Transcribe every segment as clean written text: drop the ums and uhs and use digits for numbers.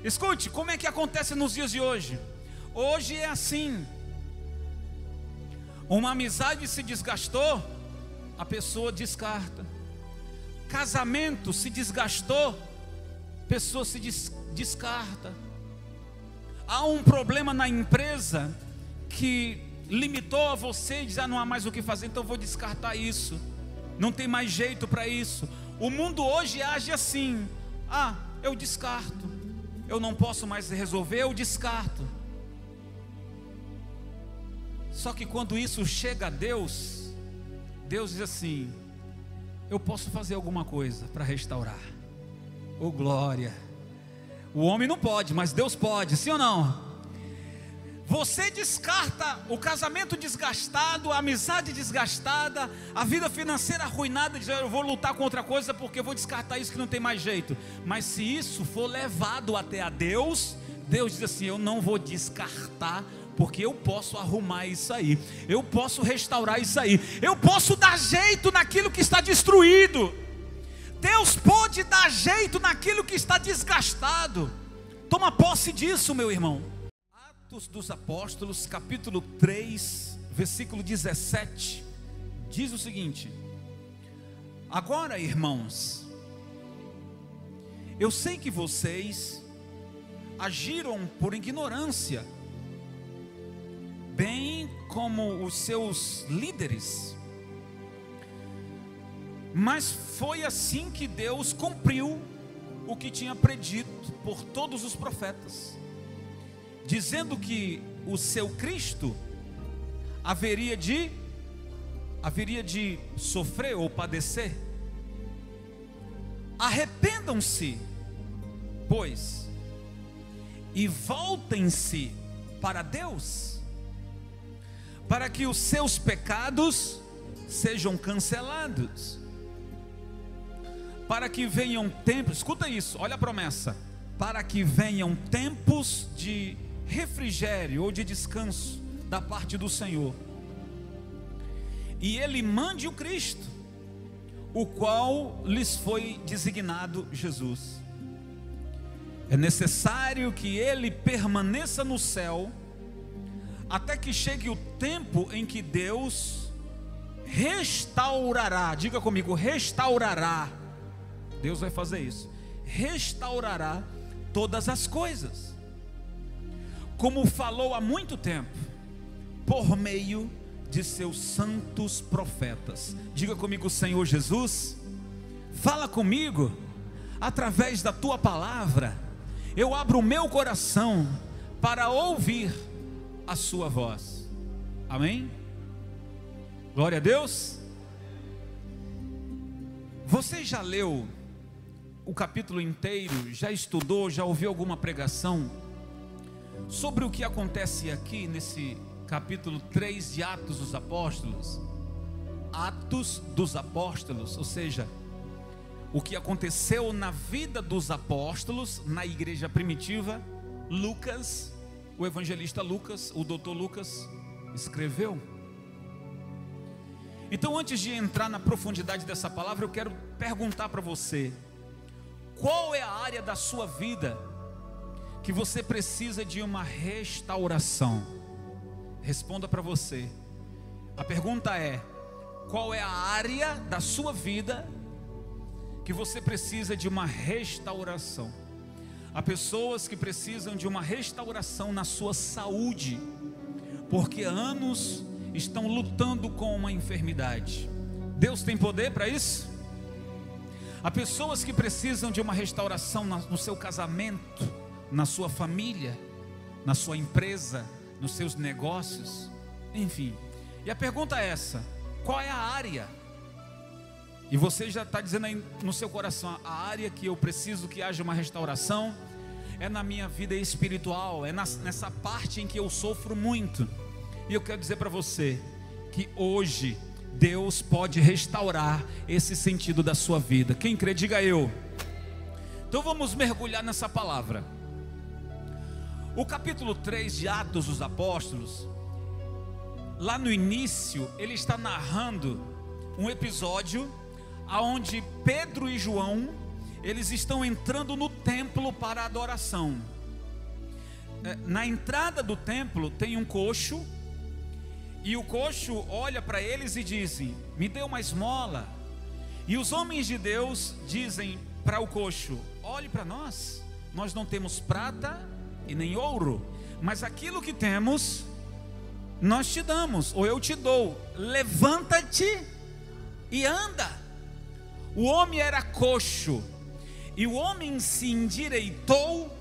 Escute, como é que acontece nos dias de hoje? Hoje é assim. Uma amizade se desgastou, a pessoa descarta. Casamento se desgastou, a pessoa se descarta. Há um problema na empresa que limitou a você e diz: não há mais o que fazer, então vou descartar isso. Não tem mais jeito para isso. O mundo hoje age assim: eu descarto. Eu não posso mais resolver, eu descarto. Só que quando isso chega a Deus, Deus diz assim: eu posso fazer alguma coisa para restaurar. Oh glória! O homem não pode, mas Deus pode, sim ou não? Você descarta o casamento desgastado, a amizade desgastada, a vida financeira arruinada, diz: eu vou lutar com outra coisa porque eu vou descartar isso que não tem mais jeito. Mas se isso for levado até a Deus, Deus diz assim: eu não vou descartar, porque eu posso arrumar isso aí, eu posso restaurar isso aí, eu posso dar jeito naquilo que está destruído. Deus pode dar jeito naquilo que está desgastado. Toma posse disso, meu irmão. Atos dos Apóstolos, capítulo 3, versículo 17, diz o seguinte: agora, irmãos, eu sei que vocês agiram por ignorância, bem como os seus líderes, mas foi assim que Deus cumpriu o que tinha predito por todos os profetas, dizendo que o seu Cristo haveria de sofrer ou padecer. Arrependam-se, pois, e voltem-se para Deus, para que os seus pecados sejam cancelados, para que venham tempos, escuta isso, olha a promessa: para que venham tempos de refrigério ou de descanso da parte do Senhor, e Ele mande o Cristo, o qual lhes foi designado Jesus. É necessário que Ele permaneça no céu, até que chegue o tempo em que Deus restaurará, diga comigo, restaurará. Deus vai fazer isso, restaurará todas as coisas, como falou há muito tempo, por meio de seus santos profetas. Diga comigo: Senhor Jesus, fala comigo, através da tua palavra, eu abro o meu coração para ouvir a sua voz. Amém? Glória a Deus. Você já leu o capítulo inteiro? Já estudou, já ouviu alguma pregação sobre o que acontece aqui nesse capítulo 3 de Atos dos Apóstolos? Atos dos Apóstolos, ou seja, o que aconteceu na vida dos apóstolos, na igreja primitiva. Lucas, o evangelista Lucas, o doutor Lucas, escreveu. Então, antes de entrar na profundidade dessa palavra, eu quero perguntar para você: qual é a área da sua vida que você precisa de uma restauração? Responda para você. A pergunta é: qual é a área da sua vida que você precisa de uma restauração? Há pessoas que precisam de uma restauração na sua saúde, porque há anos estão lutando com uma enfermidade. Deus tem poder para isso? Há pessoas que precisam de uma restauração no seu casamento, na sua família, na sua empresa, nos seus negócios, enfim. E a pergunta é essa: qual é a área? E você já está dizendo aí no seu coração: a área que eu preciso que haja uma restauração é na minha vida espiritual, é nessa parte em que eu sofro muito. E eu quero dizer para você que hoje Deus pode restaurar esse sentido da sua vida. Quem crê, diga eu. Então vamos mergulhar nessa palavra. O capítulo 3 de Atos dos Apóstolos, lá no início, ele está narrando um episódio onde Pedro e João, eles estão entrando no templo para adoração. na entrada do templo tem um coxo, e o coxo olha para eles e diz: me dê uma esmola. E os homens de Deus dizem para o coxo: olhe para nós, nós não temos prata e nem ouro, mas aquilo que temos nós te damos, ou eu te dou, levanta-te e anda. O homem era coxo, e o homem se endireitou,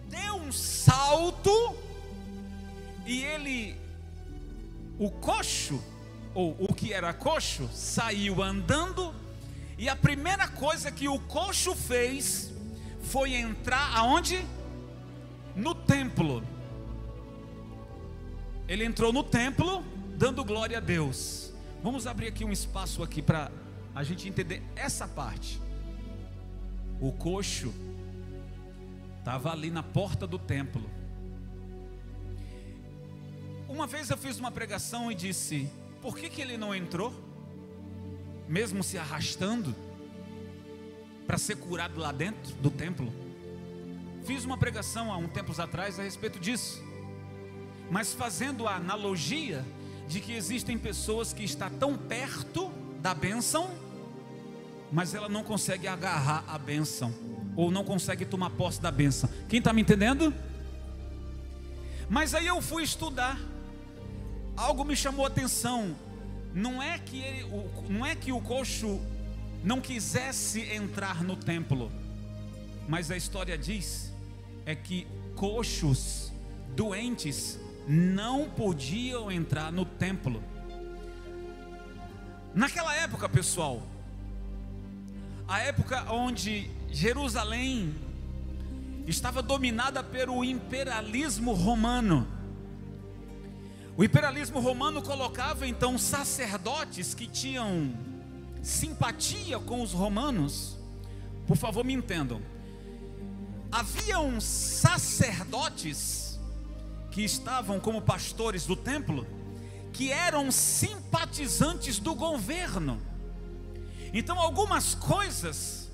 deu um salto, e ele, o coxo, ou o que era coxo, saiu andando. E a primeira coisa que o coxo fez foi entrar aonde? No templo. Ele entrou no templo dando glória a Deus. Vamos abrir aqui um espaço aqui para a gente entender essa parte. O coxo estava ali na porta do templo. Uma vez eu fiz uma pregação e disse: por que ele não entrou, mesmo se arrastando, para ser curado lá dentro do templo? Fiz uma pregação há uns tempos atrás a respeito disso, mas fazendo a analogia de que existem pessoas que estão tão perto da bênção, mas ela não consegue agarrar a bênção, ou não consegue tomar posse da bênção. Quem está me entendendo? Mas aí eu fui estudar, algo me chamou a atenção. Não é que o coxo não quisesse entrar no templo, mas a história diz é que coxos doentes não podiam entrar no templo. Naquela época, pessoal, a época onde Jerusalém estava dominada pelo imperialismo romano. O imperialismo romano colocava então sacerdotes que tinham simpatia com os romanos. Por favor, me entendam. Haviam sacerdotes que estavam como pastores do templo, que eram simpatizantes do governo. Então algumas coisas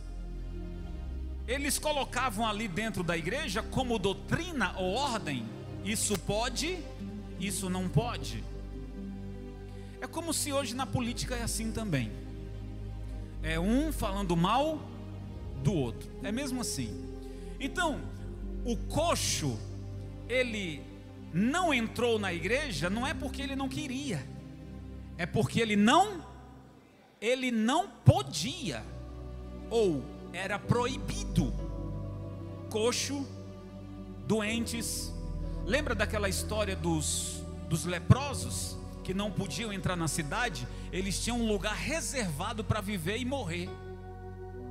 eles colocavam ali dentro da igreja como doutrina ou ordem. Isso pode, isso não pode. É como se hoje na política é assim também. É um falando mal do outro. É mesmo assim. Então, o coxo, ele não entrou na igreja, não é porque ele não queria, é porque ele não podia, ou era proibido. Coxo, doentes. Lembra daquela história dos leprosos que não podiam entrar na cidade? Eles tinham um lugar reservado para viver e morrer.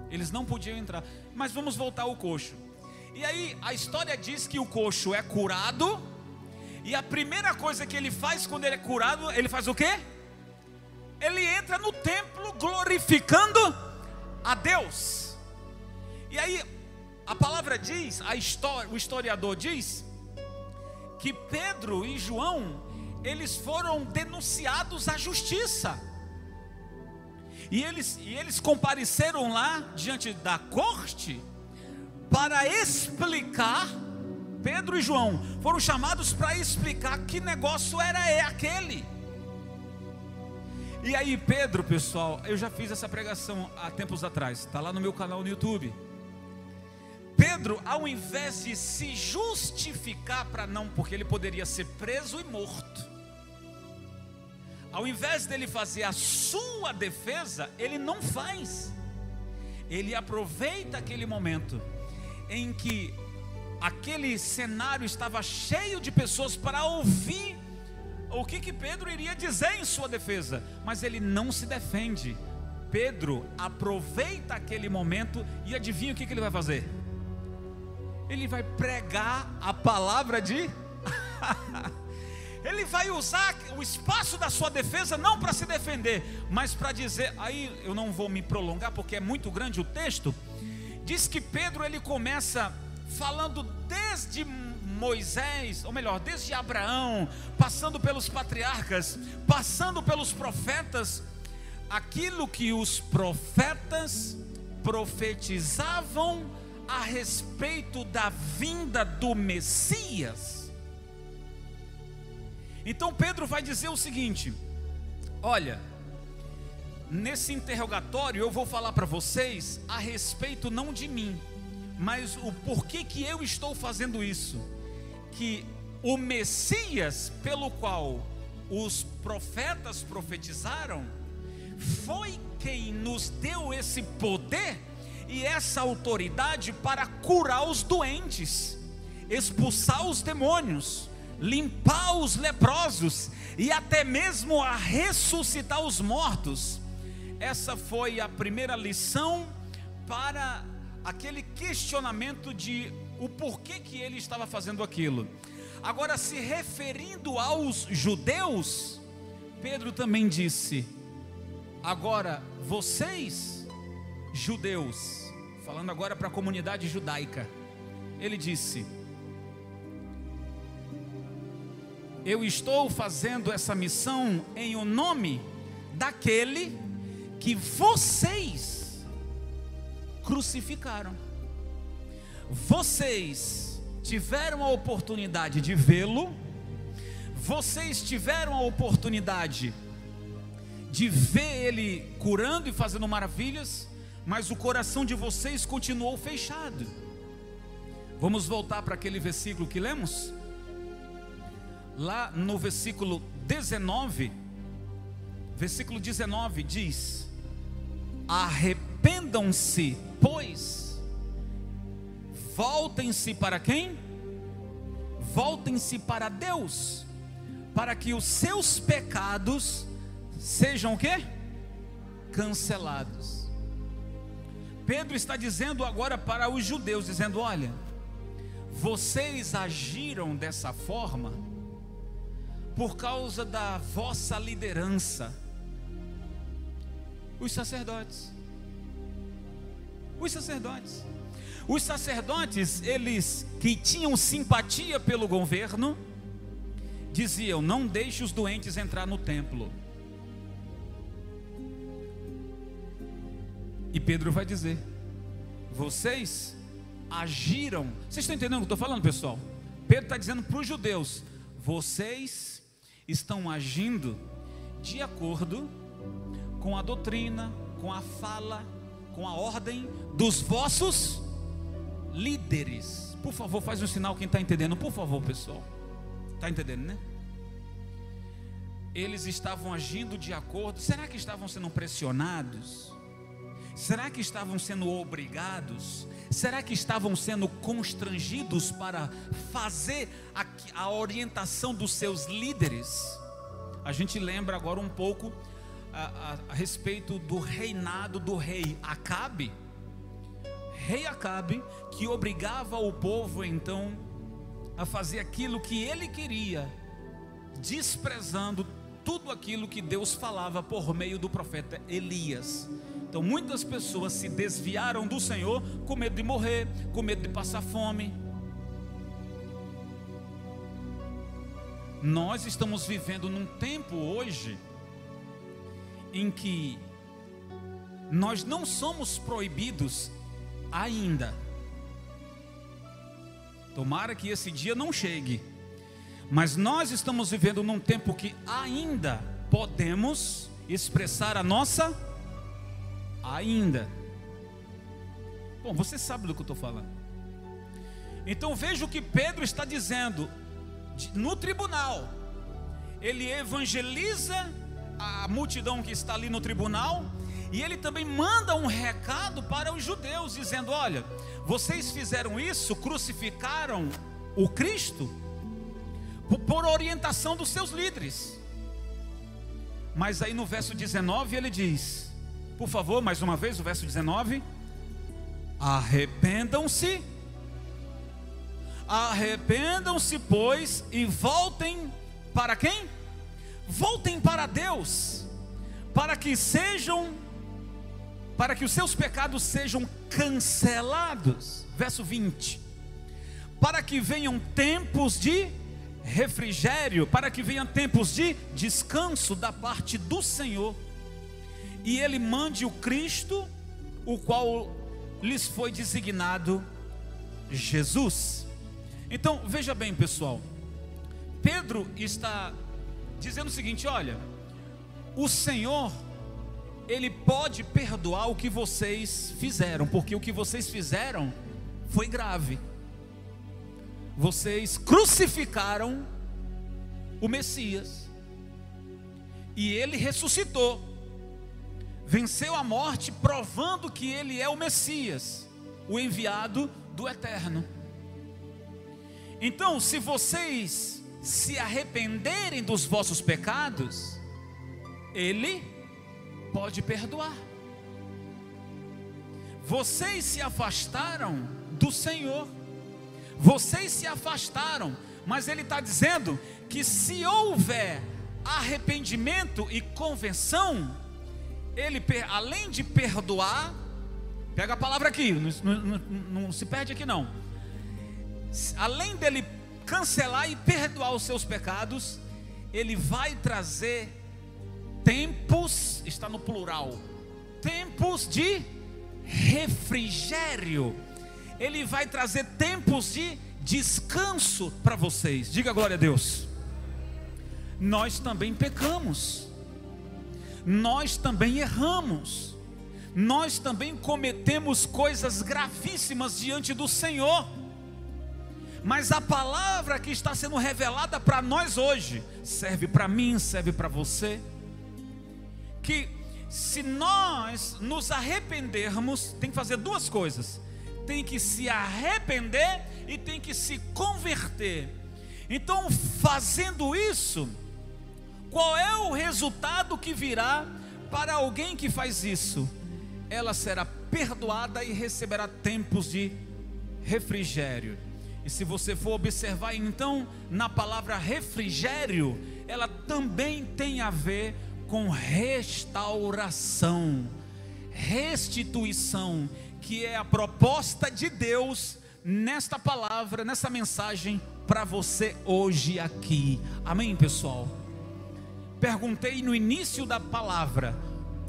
Eles não podiam entrar. Mas vamos voltar ao coxo. E aí a história diz que o coxo é curado, e a primeira coisa que ele faz quando ele é curado, ele faz o quê? Ele entra no templo glorificando a Deus. E aí a palavra diz, o historiador diz que Pedro e João, eles foram denunciados à justiça. E eles compareceram lá diante da corte para explicar. Pedro e João foram chamados para explicar que negócio era aquele. E aí Pedro, pessoal, eu já fiz essa pregação há tempos atrás, está lá no meu canal no YouTube. Pedro, ao invés de se justificar porque ele poderia ser preso e morto, ao invés dele fazer a sua defesa, ele não faz. Ele aproveita aquele momento em que aquele cenário estava cheio de pessoas para ouvir o que Pedro iria dizer em sua defesa, mas ele não se defende. Pedro aproveita aquele momento e adivinha o que ele vai fazer? Ele vai pregar a palavra de ele vai usar o espaço da sua defesa não para se defender, mas para dizer. Aí eu não vou me prolongar porque é muito grande o texto. Diz que Pedro, ele começa falando desde Moisés, ou melhor, desde Abraão, passando pelos patriarcas, passando pelos profetas, aquilo que os profetas profetizavam a respeito da vinda do Messias. Então Pedro vai dizer o seguinte: olha, nesse interrogatório eu vou falar para vocês a respeito não de mim, mas o porquê que eu estou fazendo isso. Que o Messias pelo qual os profetas profetizaram foi quem nos deu esse poder e essa autoridade para curar os doentes, expulsar os demônios, limpar os leprosos e até mesmo a ressuscitar os mortos. Essa foi a primeira lição para aquele questionamento de o porquê que ele estava fazendo aquilo. Agora, se referindo aos judeus, Pedro também disse: agora vocês, judeus, falando agora para a comunidade judaica, ele disse: eu estou fazendo essa missão em o nome daquele que vocês crucificaram. Vocês tiveram a oportunidade de vê-lo, vocês tiveram a oportunidade de ver ele curando e fazendo maravilhas, mas o coração de vocês continuou fechado. Vamos voltar para aquele versículo que lemos? Lá no versículo 19, versículo 19 diz: arrependam-se, pois, voltem-se para quem? Voltem-se para Deus, para que os seus pecados sejam o quê? Cancelados. Pedro está dizendo agora para os judeus, dizendo: olha, vocês agiram dessa forma por causa da vossa liderança. Os sacerdotes, eles que tinham simpatia pelo governo, diziam: não deixe os doentes entrar no templo. E Pedro vai dizer: vocês agiram. Vocês estão entendendo o que eu estou falando, pessoal? Pedro está dizendo para os judeus: vocês estão agindo de acordo com a doutrina, com a fala, com a ordem dos vossos líderes. Por favor, faz um sinal quem está entendendo, por favor, pessoal. Está entendendo, né? Eles estavam agindo de acordo. Será que estavam sendo pressionados? Será que estavam sendo obrigados? Será que estavam sendo constrangidos para fazer a orientação dos seus líderes? A gente lembra agora um pouco a respeito do reinado do rei Acabe. Rei Acabe, que obrigava o povo então a fazer aquilo que ele queria, desprezando tudo aquilo que Deus falava por meio do profeta Elias. Então muitas pessoas se desviaram do Senhor com medo de morrer, com medo de passar fome. Nós estamos vivendo num tempo hoje em que nós não somos proibidos ainda. Tomara que esse dia não chegue, mas nós estamos vivendo num tempo que ainda podemos expressar a nossa ainda. Bom, você sabe do que eu estou falando. Então veja o que Pedro está dizendo no tribunal. Ele evangeliza a multidão que está ali no tribunal, e ele também manda um recado para os judeus, dizendo: olha, vocês fizeram isso, crucificaram o Cristo por orientação dos seus líderes. Mas aí no verso 19 ele diz, por favor, mais uma vez o verso 19: arrependam-se, pois, e voltem para quem? Voltem para Deus, para que os seus pecados sejam cancelados. Verso 20: para que venham tempos de refrigério, para que venham tempos de descanso da parte do Senhor, e Ele mande o Cristo, o qual lhes foi designado Jesus. Então veja bem, pessoal, Pedro está dizendo o seguinte: olha, o Senhor, Ele pode perdoar o que vocês fizeram, porque o que vocês fizeram foi grave. Vocês crucificaram o Messias, e Ele ressuscitou, venceu a morte, provando que Ele é o Messias, o enviado do Eterno. Então, se vocês se arrependerem dos vossos pecados, Ele pode perdoar. Vocês se afastaram do Senhor, vocês se afastaram, mas Ele está dizendo que se houver arrependimento e conversão, Ele, além de perdoar, pega a palavra aqui, não se perde aqui não, além dele cancelar e perdoar os seus pecados, Ele vai trazer tempos, está no plural, tempos de refrigério. Ele vai trazer tempos de descanso para vocês. Diga glória a Deus. Nós também pecamos, nós também erramos, nós também cometemos coisas gravíssimas diante do Senhor. Mas a palavra que está sendo revelada para nós hoje serve para mim, serve para você, que se nós nos arrependermos, tem que fazer duas coisas: tem que se arrepender e tem que se converter. Então, fazendo isso, qual é o resultado que virá para alguém que faz isso? Ela será perdoada e receberá tempos de refrigério. E se você for observar, então, na palavra refrigério, ela também tem a ver com restauração, restituição, que é a proposta de Deus nesta palavra, nessa mensagem para você hoje aqui. Amém, pessoal? Perguntei no início da palavra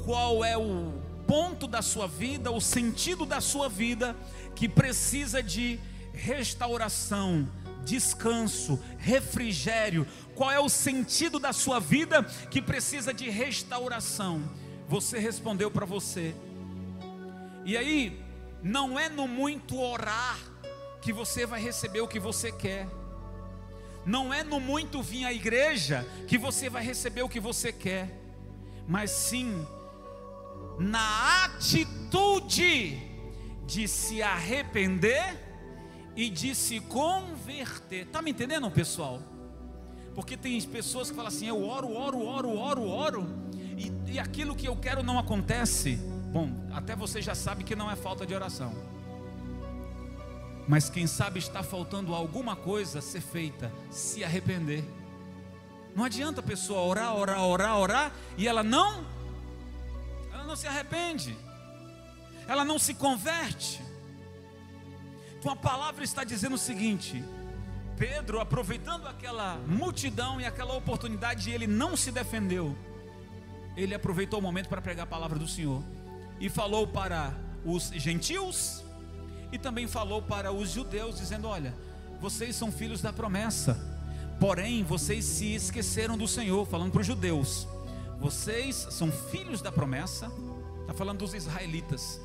qual é o ponto da sua vida, o sentido da sua vida que precisa de restauração, descanso, refrigério. Qual é o sentido da sua vida que precisa de restauração? Você respondeu para você. E aí, não é no muito orar que você vai receber o que você quer. Não é no muito vir à igreja que você vai receber o que você quer. Mas sim na atitude de se arrepender e de se converter. Está me entendendo, pessoal? Porque tem pessoas que falam assim: eu oro, e aquilo que eu quero não acontece. Bom, até você já sabe que não é falta de oração, mas quem sabe está faltando alguma coisa ser feita, se arrepender. Não adianta a pessoa orar, e ela não se arrepende, ela não se converte. Então a palavra está dizendo o seguinte: Pedro, aproveitando aquela multidão e aquela oportunidade, ele não se defendeu, ele aproveitou o momento para pregar a palavra do Senhor, e falou para os gentios, e também falou para os judeus, dizendo: olha, vocês são filhos da promessa, porém vocês se esqueceram do Senhor. Falando para os judeus: vocês são filhos da promessa. Está falando dos israelitas.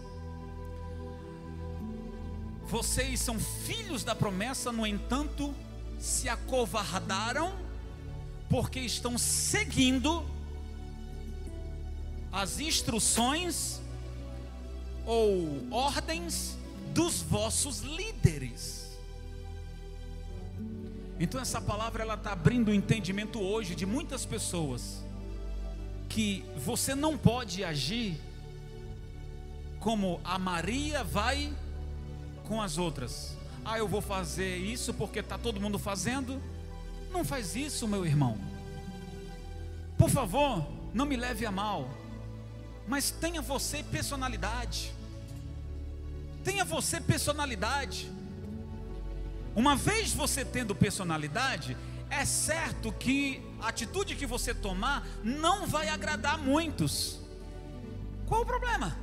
Vocês são filhos da promessa, no entanto, se acovardaram, porque estão seguindo as instruções ou ordens dos vossos líderes. Então essa palavra, ela está abrindo o entendimento hoje de muitas pessoas, que você não pode agir como a Maria vai com as outras. Ah, eu vou fazer isso porque está todo mundo fazendo. Não faz isso, meu irmão. Por favor, não me leve a mal, mas tenha você personalidade. Tenha você personalidade. Uma vez você tendo personalidade, é certo que a atitude que você tomar não vai agradar a muitos. Qual o problema?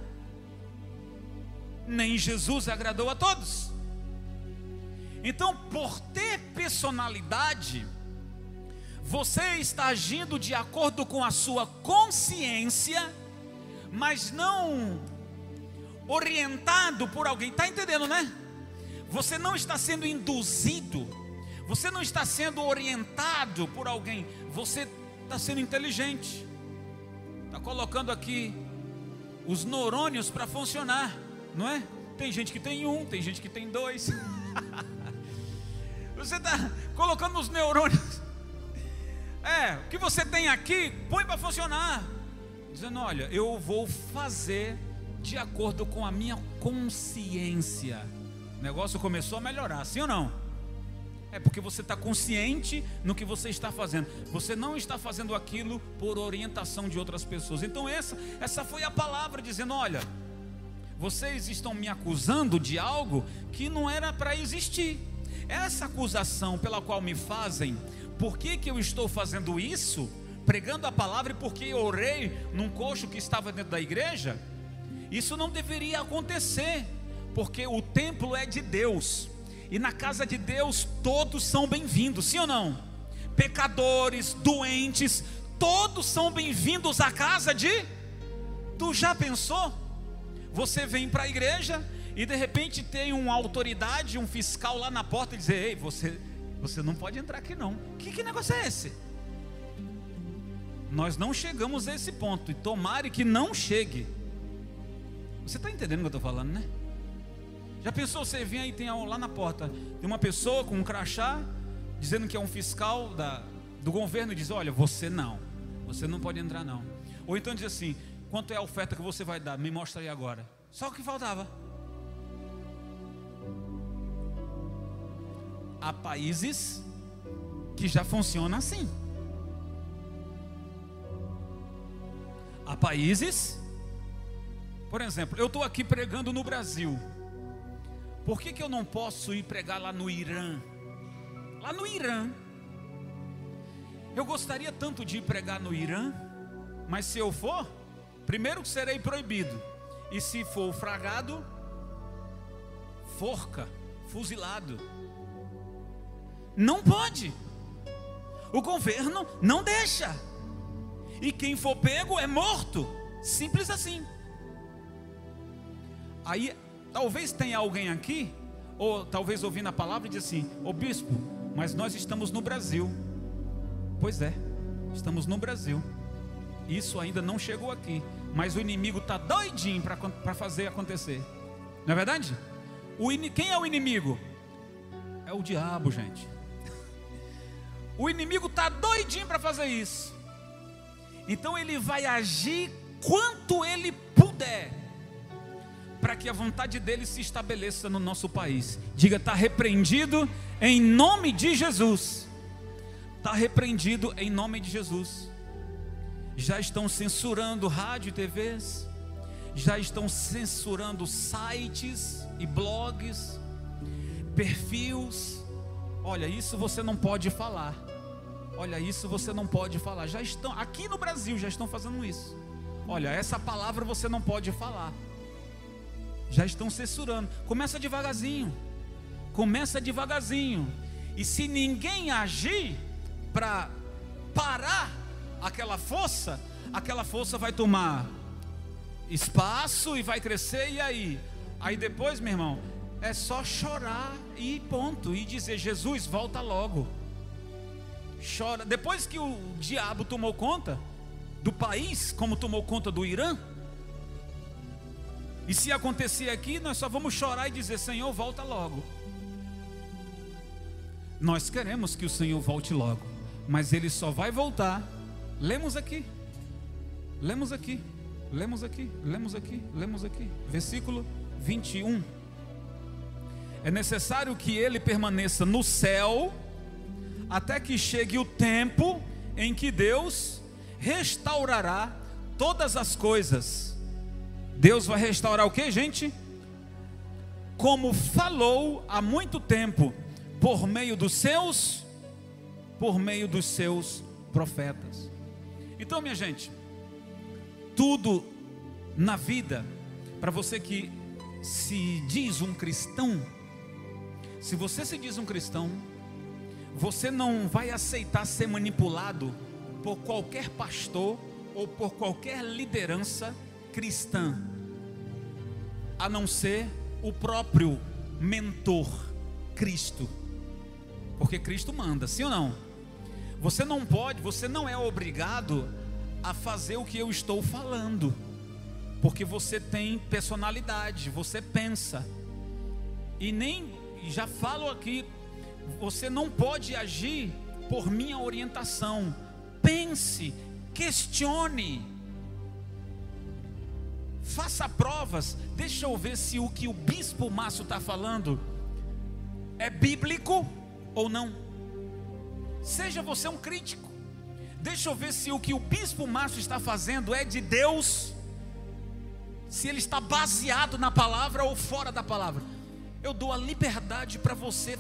Nem Jesus agradou a todos. Então, por ter personalidade, você está agindo de acordo com a sua consciência, mas não orientado por alguém. Está entendendo, né? Você não está sendo induzido, você não está sendo orientado por alguém, você está sendo inteligente, está colocando aqui os neurônios para funcionar, não é? Tem gente que tem um, tem gente que tem dois. Você está colocando os neurônios. O que você tem aqui, põe para funcionar, dizendo: olha, eu vou fazer de acordo com a minha consciência. O negócio começou a melhorar, sim ou não? É porque você está consciente no que você está fazendo. Você não está fazendo aquilo por orientação de outras pessoas. Então essa foi a palavra dizendo: olha, vocês estão me acusando de algo que não era para existir. Essa acusação pela qual me fazem, por que eu estou fazendo isso? Pregando a palavra, e porque eu orei num coxo que estava dentro da igreja? Isso não deveria acontecer, porque o templo é de Deus, e na casa de Deus todos são bem-vindos, sim ou não? Pecadores, doentes, todos são bem-vindos à casa de... Tu já pensou? Você vem para a igreja e de repente tem uma autoridade, um fiscal lá na porta e diz: ei, você não pode entrar aqui não. Que negócio é esse? Nós não chegamos a esse ponto, e tomara que não chegue. Você está entendendo o que eu estou falando, né? Já pensou, você vem aí, tem lá na porta, tem uma pessoa com um crachá, dizendo que é um fiscal do governo, e diz: olha, você não pode entrar não. Ou então diz assim: quanto é a oferta que você vai dar? Me mostra aí agora. Só o que faltava. Há países que já funcionam assim. Há países, por exemplo, eu estou aqui pregando no Brasil. Por que eu não posso ir pregar lá no Irã? Lá no Irã. Eu gostaria tanto de ir pregar no Irã, mas se eu for, primeiro que serei proibido, e se for fragado, forca, fuzilado. Não pode. O governo não deixa. E quem for pego é morto. Simples assim. Aí talvez tenha alguém aqui, ou talvez ouvindo a palavra, e diz assim: ô bispo, mas nós estamos no Brasil. Pois é, estamos no Brasil. Isso ainda não chegou aqui, mas o inimigo está doidinho para fazer acontecer. Não é verdade? Quem é o inimigo? É o diabo, gente. O inimigo está doidinho para fazer isso. Então ele vai agir quanto ele puder, para que a vontade dele se estabeleça no nosso país. Diga: está repreendido em nome de Jesus. Está repreendido em nome de Jesus. Já estão censurando rádio e TVs, já estão censurando sites e blogs, perfis. Olha, isso você não pode falar. Olha, isso você não pode falar. Já estão, aqui no Brasil já estão fazendo isso. Olha, essa palavra você não pode falar. Já estão censurando. Começa devagarzinho. Começa devagarzinho. E se ninguém agir para parar aquela força vai tomar espaço e vai crescer. E aí? Aí depois, meu irmão, é só chorar e ponto. E dizer: Jesus, volta logo. Chora. Depois que o diabo tomou conta do país, como tomou conta do Irã, e se acontecer aqui, nós só vamos chorar e dizer: Senhor, volta logo. Nós queremos que o Senhor volte logo, mas Ele só vai voltar. Lemos aqui, lemos aqui, lemos aqui, lemos aqui, lemos aqui, versículo 21. É necessário que Ele permaneça no céu, até que chegue o tempo em que Deus restaurará todas as coisas. Deus vai restaurar o que, gente? Como falou há muito tempo, por meio dos seus profetas. Então, minha gente, tudo na vida, para você que se diz um cristão, Se você se diz um cristão, você não vai aceitar ser manipulado por qualquer pastor ou por qualquer liderança cristã, a não ser o próprio mentor, Cristo. Porque Cristo manda, sim ou não? Você não pode, você não é obrigado a fazer o que eu estou falando, porque você tem personalidade, você pensa. E nem, já falo aqui, você não pode agir por minha orientação. Pense, questione, faça provas. Deixa eu ver se o que o bispo Márcio está falando é bíblico ou não. Seja você um crítico. Deixa eu ver se o que o bispo Márcio está fazendo é de Deus, se ele está baseado na palavra ou fora da palavra. Eu dou a liberdade para você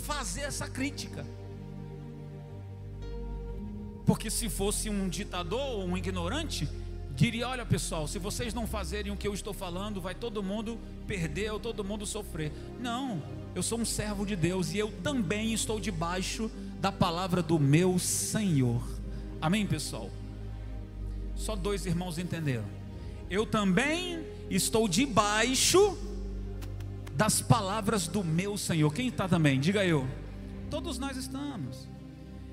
fazer essa crítica. Porque se fosse um ditador ou um ignorante, diria: olha pessoal, se vocês não fazerem o que eu estou falando, vai todo mundo perder ou todo mundo sofrer. Não, eu sou um servo de Deus e eu também estou debaixo da palavra do meu Senhor. Amém, pessoal? Só 2 irmãos entenderam. Eu também estou debaixo das palavras do meu Senhor. Quem está também? Diga eu. Todos nós estamos.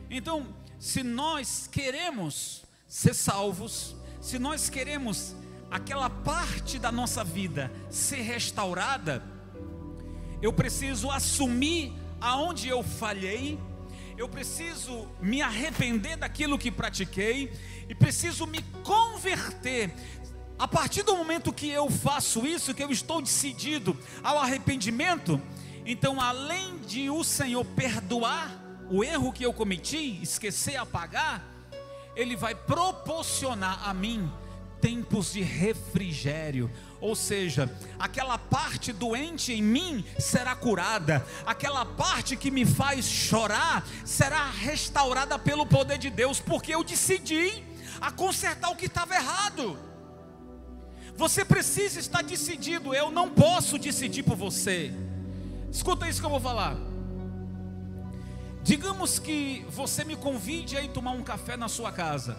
Então, se nós queremos ser salvos, se nós queremos aquela parte da nossa vida ser restaurada, eu preciso assumir aonde eu falhei, eu preciso me arrepender daquilo que pratiquei e preciso me converter. A partir do momento que eu faço isso, que eu estou decidido ao arrependimento, então além de o Senhor perdoar o erro que eu cometi, esquecer, apagar, Ele vai proporcionar a mim tempos de refrigério. Ou seja, aquela parte doente em mim será curada, aquela parte que me faz chorar será restaurada pelo poder de Deus, porque eu decidi a consertar o que estava errado. Você precisa estar decidido. Eu não posso decidir por você. Escuta isso que eu vou falar. Digamos que você me convide a ir tomar um café na sua casa,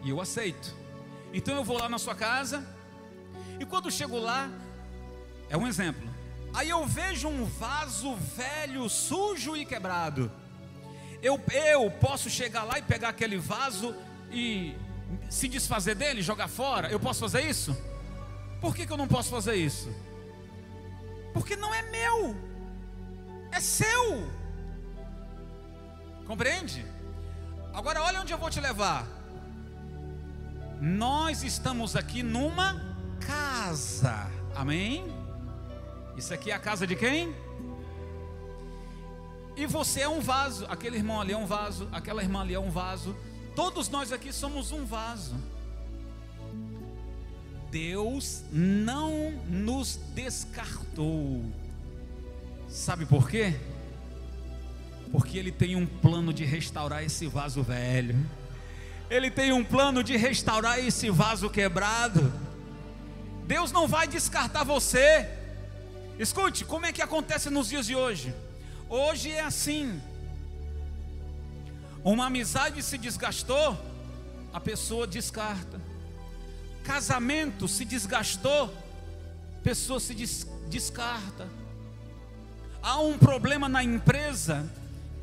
e eu aceito. Então eu vou lá na sua casa, e quando chego lá, é um exemplo, aí eu vejo um vaso velho, sujo e quebrado. Eu posso chegar lá e pegar aquele vaso e se desfazer dele, jogar fora? Eu posso fazer isso? Por que eu não posso fazer isso? Porque não é meu, é seu. Compreende? Agora olha onde eu vou te levar. Nós estamos aqui numa casa, amém? Isso aqui é a casa de quem? E você é um vaso, aquele irmão ali é um vaso, aquela irmã ali é um vaso. Todos nós aqui somos um vaso. Deus não nos descartou. Sabe por quê? Porque Ele tem um plano de restaurar esse vaso velho. Ele tem um plano de restaurar esse vaso quebrado. Deus não vai descartar você. Escute, como é que acontece nos dias de hoje? Hoje é assim. Uma amizade se desgastou, a pessoa descarta. Casamento se desgastou, a pessoa se descarta. Há um problema na empresa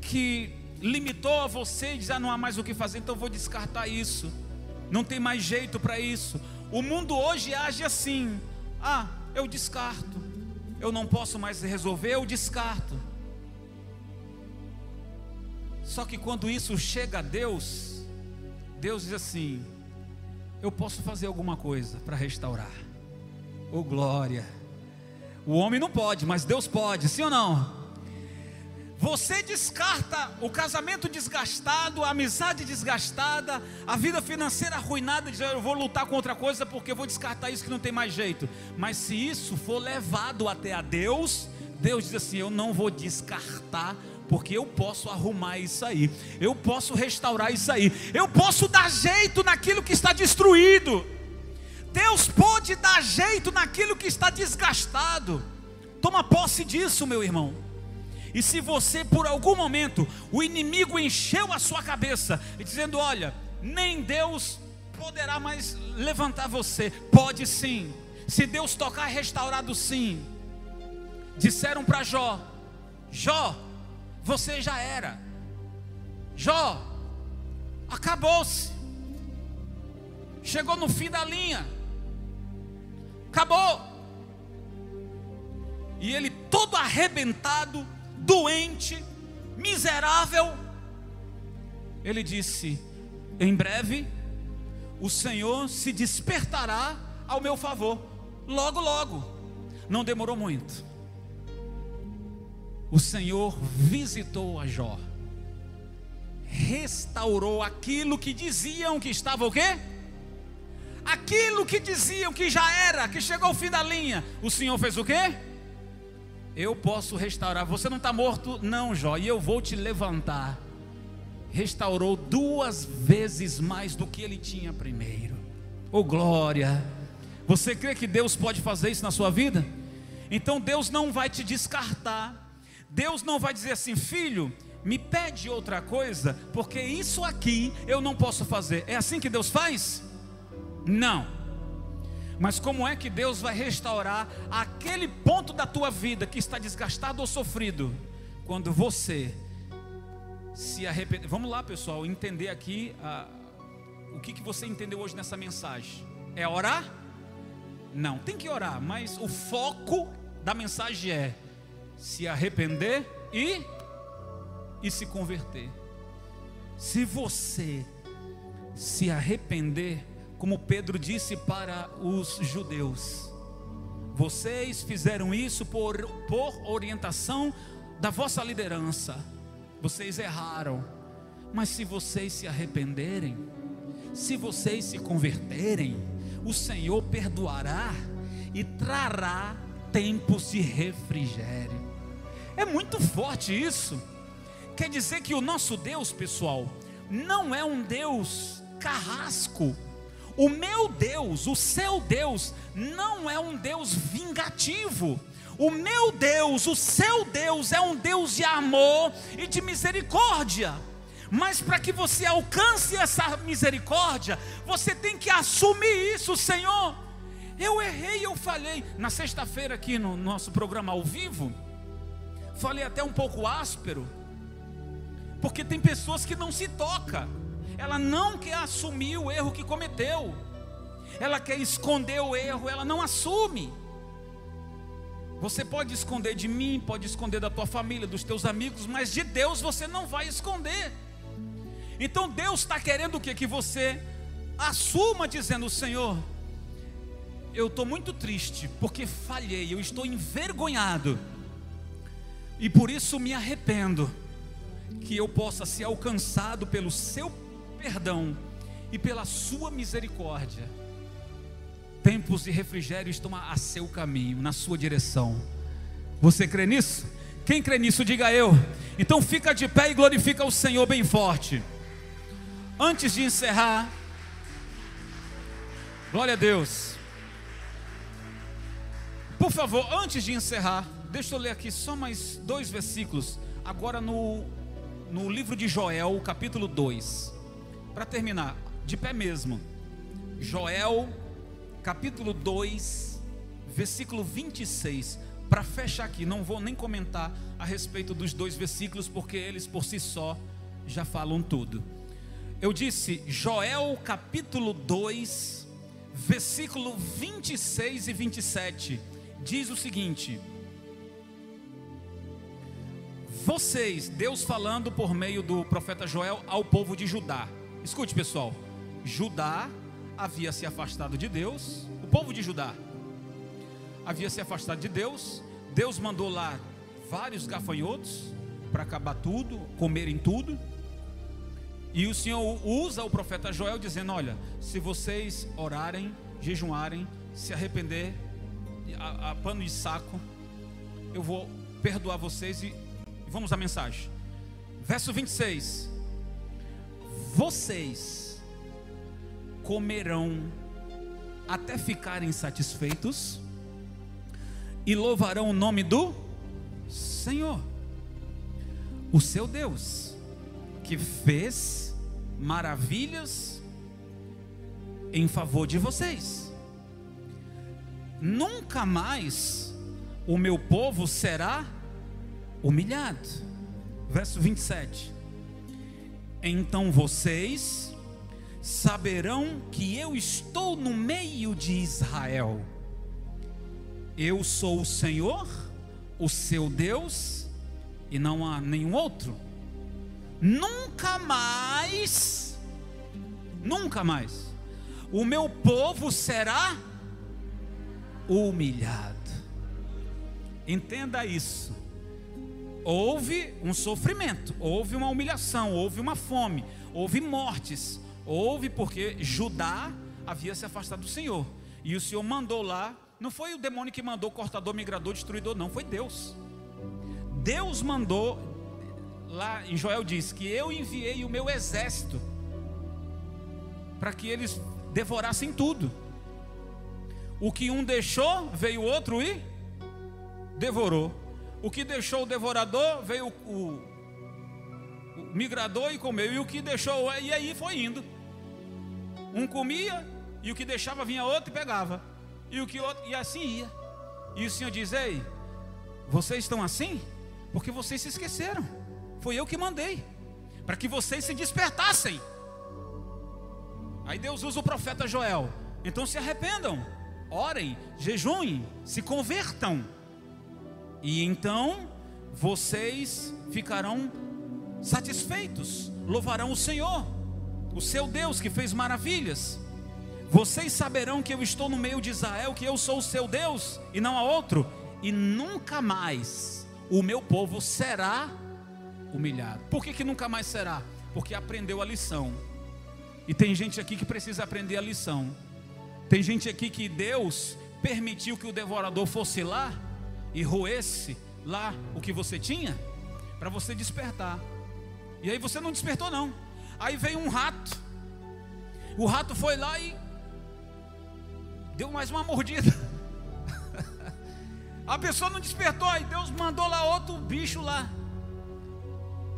que limitou a você e diz: não há mais o que fazer, então eu vou descartar isso. Não tem mais jeito para isso. O mundo hoje age assim: eu descarto. Eu não posso mais resolver, eu descarto. Só que quando isso chega a Deus, Deus diz assim: eu posso fazer alguma coisa para restaurar. Oh glória! O homem não pode, mas Deus pode, sim ou não? Você descarta o casamento desgastado, a amizade desgastada, a vida financeira arruinada, diz: eu vou lutar com outra coisa porque eu vou descartar isso que não tem mais jeito. Mas se isso for levado até a Deus, Deus diz assim: eu não vou descartar, porque eu posso arrumar isso aí, eu posso restaurar isso aí, eu posso dar jeito naquilo que está destruído. Deus pode dar jeito naquilo que está desgastado. Toma posse disso, meu irmão. E se você por algum momento, o inimigo encheu a sua cabeça, dizendo: olha, nem Deus poderá mais levantar você. Pode sim. Se Deus tocar, é restaurado sim. Disseram para Jó: Jó, você já era. Jó, acabou-se. Chegou no fim da linha. Acabou. E ele todo arrebentado, doente, miserável, ele disse: em breve o Senhor se despertará ao meu favor. Logo, logo. Não demorou muito. O Senhor visitou a Jó, restaurou aquilo que diziam que estava o quê? Aquilo que diziam que já era, que chegou ao fim da linha. O Senhor fez o quê? Eu posso restaurar. Você não está morto não, Jó, e eu vou te levantar. Restaurou 2 vezes mais do que ele tinha primeiro. Oh glória. Você crê que Deus pode fazer isso na sua vida? Então Deus não vai te descartar. Deus não vai dizer assim: filho, me pede outra coisa, porque isso aqui eu não posso fazer. É assim que Deus faz? Não. Mas como é que Deus vai restaurar aquele ponto da tua vida que está desgastado ou sofrido? Quando você se arrepender. Vamos lá, pessoal, entender aqui o que você entendeu hoje nessa mensagem. É orar? Não, tem que orar, mas o foco da mensagem é se arrepender e se converter. Se você se arrepender, como Pedro disse para os judeus: vocês fizeram isso por orientação da vossa liderança, vocês erraram. Mas se vocês se arrependerem, se vocês se converterem, o Senhor perdoará e trará tempos de refrigério. É muito forte isso. Quer dizer que o nosso Deus, pessoal, não é um Deus carrasco. O meu Deus, o seu Deus, não é um Deus vingativo. O meu Deus, o seu Deus, é um Deus de amor e de misericórdia. Mas para que você alcance essa misericórdia, você tem que assumir isso. Senhor, eu errei, eu falhei. Na sexta-feira aqui no nosso programa ao vivo, falei até um pouco áspero, porque tem pessoas que não se tocam. Ela não quer assumir o erro que cometeu. Ela quer esconder o erro, ela não assume. Você pode esconder de mim, pode esconder da tua família, dos teus amigos, mas de Deus você não vai esconder. Então Deus está querendo o quê? Que você assuma, dizendo: Senhor, eu estou muito triste, porque falhei, eu estou envergonhado, e por isso me arrependo. Que eu possa ser alcançado pelo seu perdão e pela sua misericórdia. Tempos de refrigério estão a seu caminho, na sua direção. Você crê nisso? Quem crê nisso, diga eu. Então fica de pé e glorifica o Senhor bem forte. Antes de encerrar, glória a Deus. Por favor, antes de encerrar, deixa eu ler aqui só mais 2 versículos. Agora no livro de Joel, capítulo 2. Para terminar, de pé mesmo. Joel, capítulo 2, versículo 26. Para fechar aqui, não vou nem comentar a respeito dos 2 versículos, porque eles por si só já falam tudo. Eu disse, Joel capítulo 2, versículo 26 e 27. Diz o seguinte: vocês, Deus falando por meio do profeta Joel ao povo de Judá. Escute, pessoal, Judá havia se afastado de Deus. O povo de Judá havia se afastado de Deus. Deus mandou lá vários gafanhotos para acabar tudo, comerem tudo. E o Senhor usa o profeta Joel dizendo: olha, se vocês orarem, jejuarem, se arrepender a pano de saco, eu vou perdoar vocês. E vamos à mensagem. Verso 26. Vocês comerão até ficarem satisfeitos e louvarão o nome do Senhor, o seu Deus, que fez maravilhas em favor de vocês. Nunca mais o meu povo será humilhado. Verso 27. Então vocês saberão que eu estou no meio de Israel. Eu sou o Senhor, o seu Deus, e não há nenhum outro. Nunca mais o meu povo será humilhado. Entenda isso. Houve um sofrimento, houve uma humilhação, houve uma fome, houve mortes, houve porque Judá havia se afastado do Senhor, e o Senhor mandou lá. Não foi o demônio que mandou, cortador, migrador, destruidor, não, foi Deus. Deus mandou, lá em Joel diz que eu enviei o meu exército para que eles devorassem tudo. O que um deixou, veio outro e devorou. O que deixou o devorador, veio o migrador e comeu. E o que deixou, e aí foi indo. Um comia, e o que deixava vinha outro e pegava. E o que outro, e assim ia. E o Senhor diz: ei, vocês estão assim porque vocês se esqueceram. Foi eu que mandei para que vocês se despertassem. Aí Deus usa o profeta Joel. Então se arrependam, orem, jejuem, se convertam, e então vocês ficarão satisfeitos, louvarão o Senhor, o seu Deus que fez maravilhas. Vocês saberão que eu estou no meio de Israel, que eu sou o seu Deus e não há outro, e nunca mais o meu povo será humilhado. Por que nunca mais será? Porque aprendeu a lição. E tem gente aqui que precisa aprender a lição. Tem gente aqui que Deus permitiu que o devorador fosse lá e roesse lá o que você tinha, para você despertar. E aí você não despertou não. Aí veio um rato. O rato foi lá e deu mais uma mordida. A pessoa não despertou, aí Deus mandou lá outro bicho lá.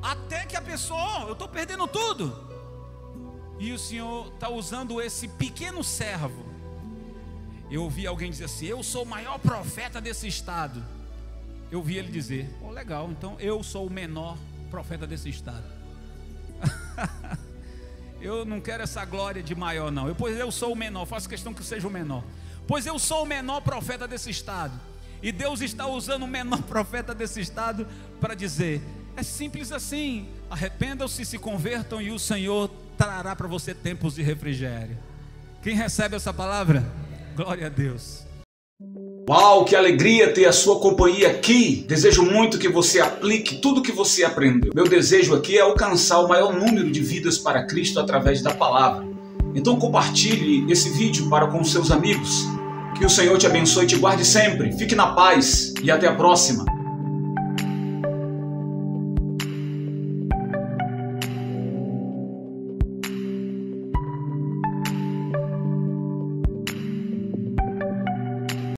Até que a pessoa, eu estou perdendo tudo. E o Senhor está usando esse pequeno servo. Eu ouvi alguém dizer assim: eu sou o maior profeta desse estado. Eu ouvi ele dizer: oh, legal, então eu sou o menor profeta desse estado. Eu não quero essa glória de maior não. Pois eu sou o menor, faço questão que seja o menor. Pois eu sou o menor profeta desse estado. E Deus está usando o menor profeta desse estado para dizer: é simples assim, arrependam-se, se convertam e o Senhor trará para você tempos de refrigério. Quem recebe essa palavra? Glória a Deus. Uau, que alegria ter a sua companhia aqui. Desejo muito que você aplique tudo que você aprendeu. Meu desejo aqui é alcançar o maior número de vidas para Cristo através da palavra. Então compartilhe esse vídeo para com seus amigos. Que o Senhor te abençoe e te guarde sempre. Fique na paz e até a próxima.